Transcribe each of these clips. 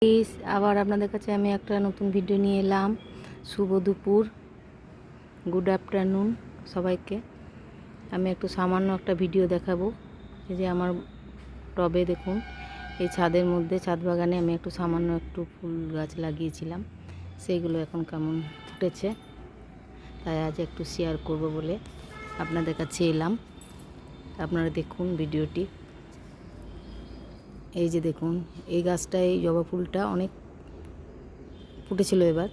Please আবার আপনাদের কাছে আমি একটা নতুন ভিডিও নিয়ে এলাম। শুভ দুপুর, গুড আফটারনুন সবাইকে। আমি একটু সামান্য একটা ভিডিও দেখাবো। এই যে আমার টবে দেখুন, এই ছাদের মধ্যে ছাদ বাগানে আমি একটু সামান্য একটু ফুল গাছ লাগিয়েছিলাম, সেইগুলো এখন কেমন ফুটেছে, তাই আজ একটু শেয়ার করব বলে আপনাদের কাছে এলাম। আপনারা দেখুন ভিডিওটি। এই যে দেখুন, এই গাছটায় এই জবা ফুলটা অনেক ফুটেছিল, এবার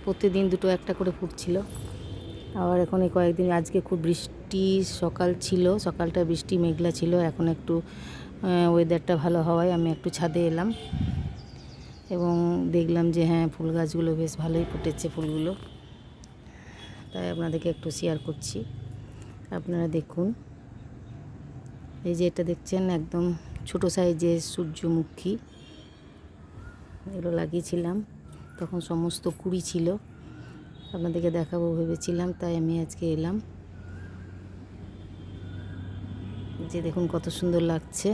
প্রতিদিন দুটো একটা করে ফুটছিল। আবার এখন এই কয়েকদিন, আজকে খুব বৃষ্টি সকাল ছিল, সকালটা বৃষ্টি মেঘলা ছিল। এখন একটু ওয়েদারটা ভালো হওয়ায় আমি একটু ছাদে এলাম এবং দেখলাম যে হ্যাঁ, ফুল গাছগুলো বেশ ভালোই ফুটেছে ফুলগুলো, তাই আপনাদেরকে একটু শেয়ার করছি। আপনারা দেখুন, এই যে এটা দেখছেন একদম ছোটো সাইজের সূর্যমুখী, এগুলো লাগিয়েছিলাম, তখন সমস্ত কুড়ি ছিল, আপনাদেরকে দেখাবো ভেবেছিলাম, তাই আমি আজকে এলাম। যে দেখুন কত সুন্দর লাগছে,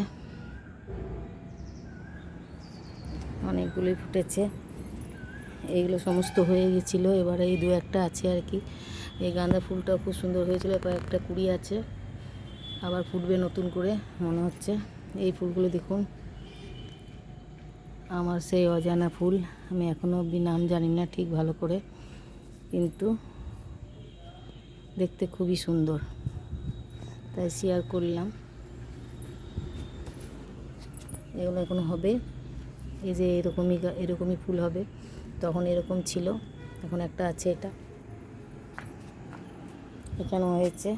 অনেকগুলোই ফুটেছে। এইগুলো সমস্ত হয়ে গেছিলো, এবার এই দু একটা আছে আর কি। এই গাঁদা ফুলটাও খুব সুন্দর হয়েছিল, কয়েকটা কুড়ি আছে, আবার ফুটবে নতুন করে মনে হচ্ছে। এই ফুলগুলো দেখুন, আমার সেই অজানা ফুল, আমি এখনও অবধি নাম জানি না ঠিক ভালো করে, কিন্তু দেখতে খুবই সুন্দর, তাই শেয়ার করলাম। এগুলো এখন হবে, এই যে এরকমই ফুল হবে, তখন এরকম ছিল, এখন একটা আছে, এটা এখানেও হয়েছে,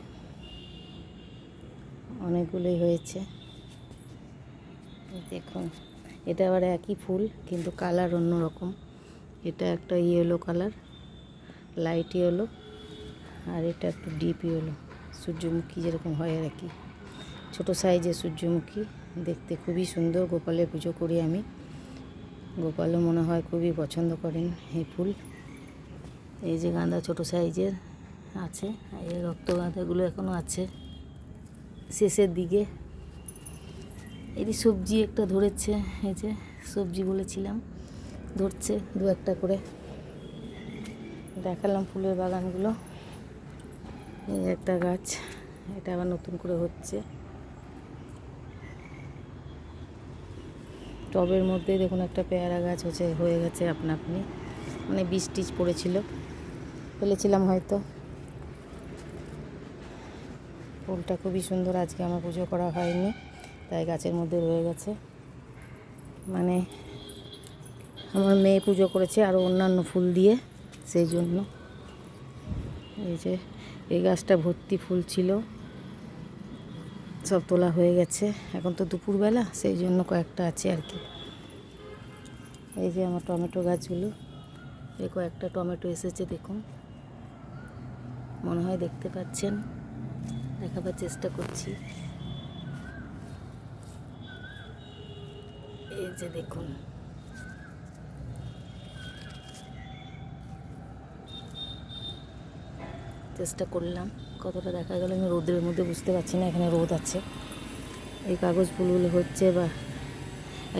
অনেকগুলোই হয়েছে। দেখুন, এটা আবার একই ফুল কিন্তু কালার অন্য রকম। এটা একটা ইয়েলো কালার, লাইট ইয়েলো, আর এটা একটু ডিপ ইয়েলো, সূর্যমুখী যেরকম হয় আর কি, ছোটো সাইজের সূর্যমুখী, দেখতে খুবই সুন্দর। গোপালের পুজো করি আমি, গোপালও মনে হয় খুবই পছন্দ করেন এই ফুল। এই যে গাঁদা ছোটো সাইজের আছে, এই রক্ত গাঁদাগুলো এখনও আছে শেষের দিকে। এটি সবজি একটা ধরেছে, এই যে সবজি বলেছিলাম, ধরছে দু একটা করে। দেখালাম ফুলের বাগানগুলো। এই একটা গাছ, এটা আবার নতুন করে হচ্ছে টবের মধ্যে। দেখুন একটা পেয়ারা গাছ হয়ে গেছে আপনা আপনি, মানে বীজ টিজ পড়েছিল, ফেলেছিলাম হয়তো। ফুলটা খুবই সুন্দর, আজকে আমার পুজো করা হয়নি তাই গাছের মধ্যে রয়ে গেছে, মানে আমার মেয়ে পুজো করেছে আরও অন্যান্য ফুল দিয়ে, সেই জন্য। এই যে এই গাছটা ভর্তি ফুল ছিল, সব তোলা হয়ে গেছে, এখন তো দুপুরবেলা, সেই জন্য কয়েকটা আছে আর কি। এই যে আমার টমেটো গাছগুলো, এই কয়েকটা টমেটো এসেছে দেখুন, মনে হয় দেখতে পাচ্ছেন, দেখাবার চেষ্টা করছি। এই যে দেখুন, চেষ্টা করলাম, কতটা দেখা গেল আমি রোদের মধ্যে বুঝতে পারছি না, এখানে রোদ আছে। এই কাগজ ফুলগুলো হচ্ছে, বা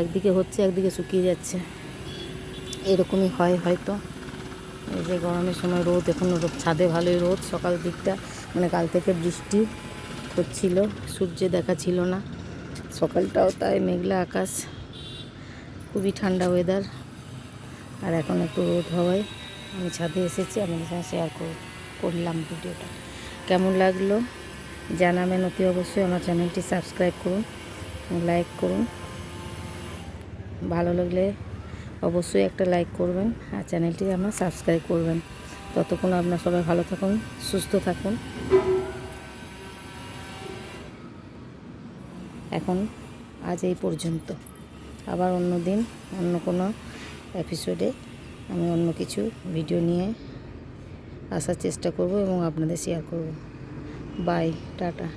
একদিকে হচ্ছে একদিকে শুকিয়ে যাচ্ছে, এরকমই হয় হয়তো। এই যে গরমের সময় রোদ, এখন ছাদে ভালোই রোদ, সকাল দিকটা মানে কাল থেকে বৃষ্টি হচ্ছিল, সূর্যে দেখা ছিল না, সকালটাও তাই মেঘলা আকাশ, খুবই ঠান্ডা ওয়েদার। আর এখন একটু রোদ হওয়ায় আমি ছাদে এসেছি, আপনাদের সাথে শেয়ার করলাম ভিডিওটা। কেমন লাগলো জানাবেন অতি অবশ্যই। আমার চ্যানেলটি সাবস্ক্রাইব করুন, লাইক করুন, ভালো লাগলে অবশ্যই একটা লাইক করবেন, আর চ্যানেলটি আমার সাবস্ক্রাইব করবেন। ততক্ষণ আপনারা সবাই ভালো থাকুন, সুস্থ থাকুন। এখন আজ এই পর্যন্ত, আবার অন্য দিন অন্য কোনো এপিসোডে আমি অন্য কিছু ভিডিও নিয়ে আসার চেষ্টা করব এবং আপনাদের শেয়ার করব। Bye, tata.